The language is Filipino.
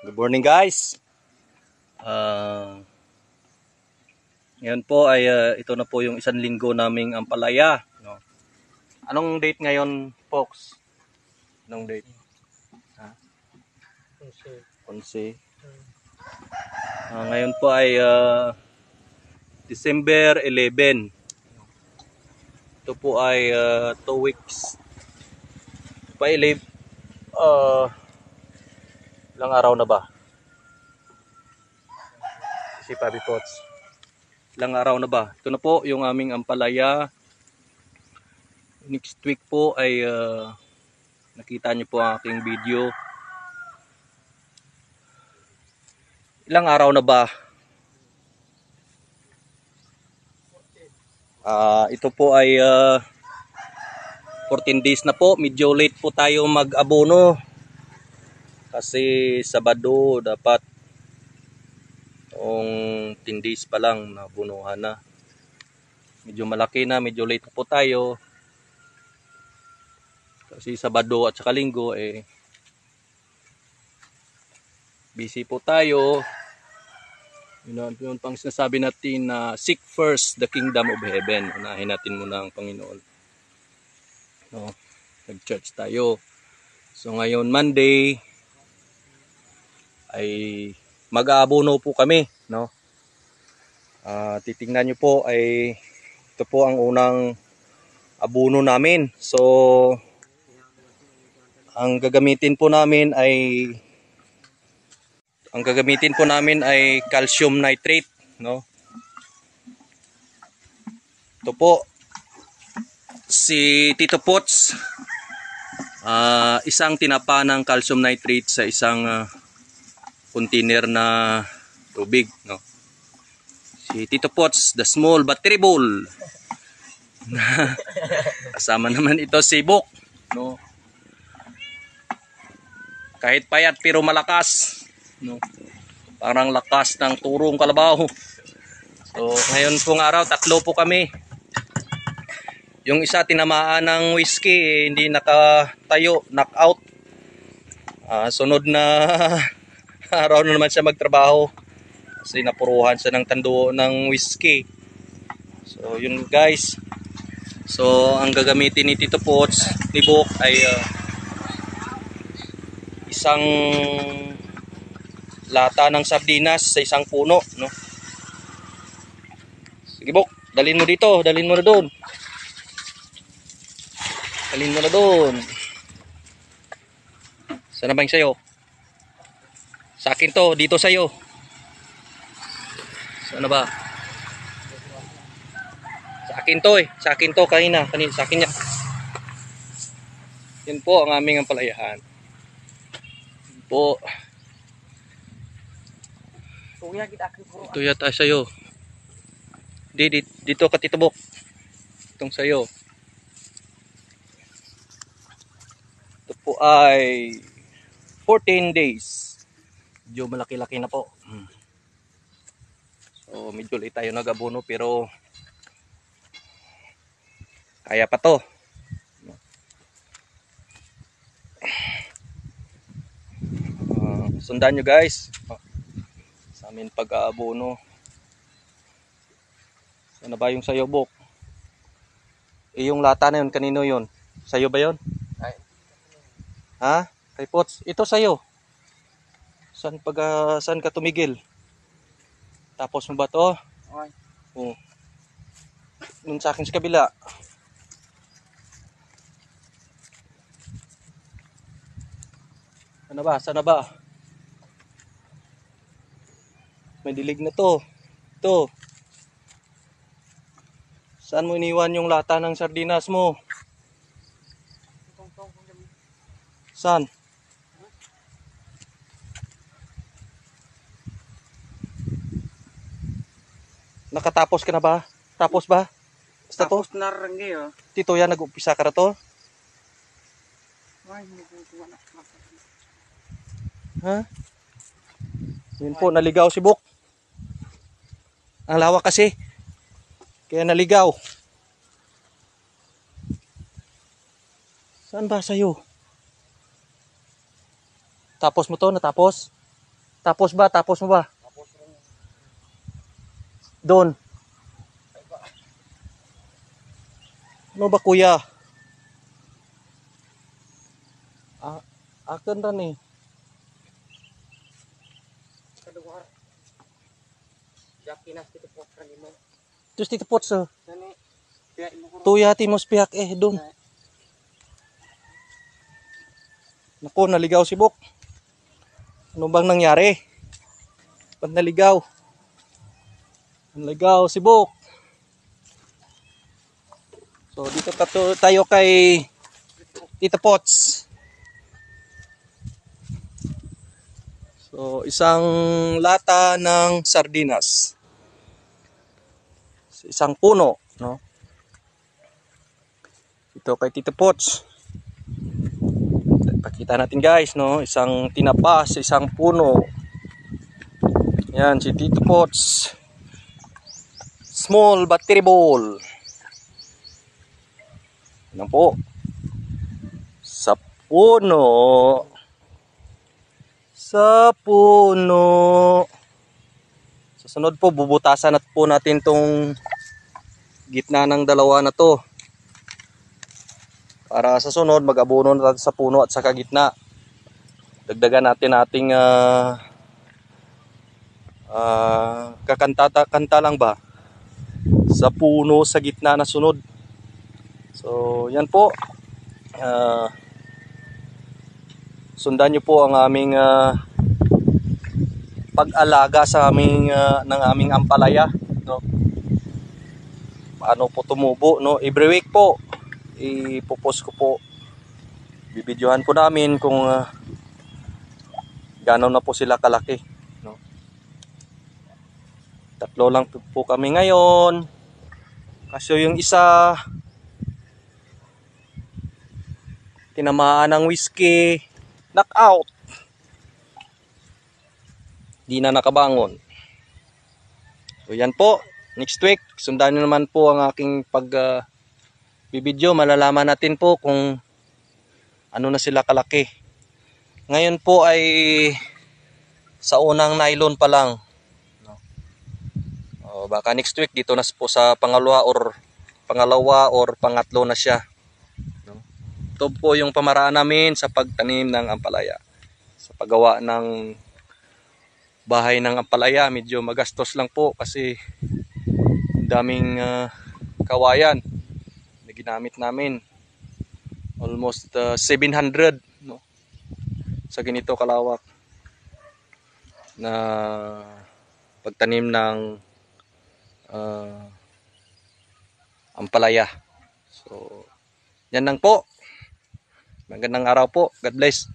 Good morning guys. Ngayon po ay ito na po yung isang linggo naming ampalaya, no? Anong date ngayon, folks? Anong date? Ha? 11. Ngayon po ay December 11. Ito po ay 2 weeks. Pa 11. Ilang araw na ba? Si Papi Pots. Ilang araw na ba? Ito na po yung aming ampalaya. Next week po ay nakita niyo po ang aking video. Ilang araw na ba? Ito po ay 14 days na po. Medyo late po tayo mag-abono. Kasi Sabado dapatong 10 days pa lang nabunuhan na. Medyo malaki na, medyo late po tayo. Kasi Sabado at saka Linggo busy po tayo. Yun pang sinasabi natin na seek first the kingdom of heaven. Unahin natin muna ang Panginoon. No, nag-church tayo. So ngayon Monday ay mag-aabono po kami, no? Titingnan niyo po ay ito po ang unang abono namin. So ang gagamitin po namin ay calcium nitrate, no? Ito po si Tito Pots, isang tinapa ng calcium nitrate sa isang container na tubig, no? Si Tito Pots, the small but terrible. Kasama naman ito si Bok, no? Kahit payat pero malakas, no? Parang lakas ng turong kalabaw. So ngayon pong araw, 3 po kami. Yung isa tinamaan ng whiskey, hindi nakatayo, knockout. Sunod na araw na naman siya magtrabaho kasi napuruhan siya ng tando ng whiskey. So yun guys. So ang gagamitin ni Tito Pots, ni Bok ay isang lata ng sardinas sa isang puno, no? Sige Bok, dalhin mo dito, dalhin mo na doon. Dalhin mo na doon. Sana ba yung sayo? Sa akin to, dito sa'yo. Sana ba? Sa akin to sa akin to kanina, sa akin niya. Yan po ang aming ampalayahan. Yan po. Ito yata sa'yo. Dito ka Tito Bok. Itong sa'yo. Ito po ay 14 days. Medyo malaki-laki na po. So medyo late tayo nag-abono pero kaya pa to. Sundan nyo guys sa amin pag-aabono. Ano ba yung sayo Bok? Yung lata na yun, kanino yun? Sayo ba yun? Ha? Kay Pots? Ito sayo. Saan ka tumigil? Tapos mo ba to? Okay. Oh. Nun sa akin sa kabila. Sana ba? May dilig na to. Ito. Saan mo iniwan yung lata ng sardinas mo? Saan? Nakatapos ka na ba? Tapos ba? Basta to? Tapos na rin ngayon. Tito yan, nag-umpisa ka na to? Ha? Yun po, naligaw si Bok. Ang lawak kasi. Kaya naligaw. Saan ba sa'yo? Tapos mo to? Natapos? Tapos ba? Tapos mo ba? Doon. Ano ba kuya? Akin rin eh. Kalugar. Jakinas kita po kanimo. Terus dito po sa Dani. Piya mo ko. tuyati mo spiak doon. Naku, naligaw si Bok. Ano bang nangyari? Ba't naligaw? Naligaw si Bok. So dito tayo kay Tita Pots. So isang lata ng sardinas. Isang puno, no? Ito kay Tita Pots. Pakita natin guys, no? Isang tinapa sa isang puno. Yan si Tita Pots. Small but terrible. Yan po. Sa puno. Sa puno. Sa sunod po, bubutasan at po natin tong gitna ng dalawa na to. Para sa sunod, mag-abono natin sa puno at sa gitna. Dagdagan natin ating kanta lang ba? Sa puno, sa gitna na sunod. So, yan po. Sundan nyo po ang aming pag-alaga sa ng aming ampalaya, no? Paano po tumubo, no? Every week po ipopost ko po, bibidyohan po namin kung gano'n na po sila kalaki, no? 3 lang po kami ngayon kasi yung isa tinamaan ng whiskey, knockout, di na nakabangon. So yan po, next week sundan nyo naman po ang aking bibidyo. Malalaman natin po kung ano na sila kalaki. Ngayon po ay sa unang nylon pa lang, no? Baka next week dito na po sa pangalawa or pangatlo na siya, no? Ito po yung pamaraan namin sa pagtanim ng ampalaya. Sa paggawa ng bahay ng ampalaya, medyo magastos lang po kasi daming kawayan na ginamit namin. Almost 700, no? Sa ganito kalawak na pagtanim ng ampalaya. So yan lang po. Magandang araw po. God bless.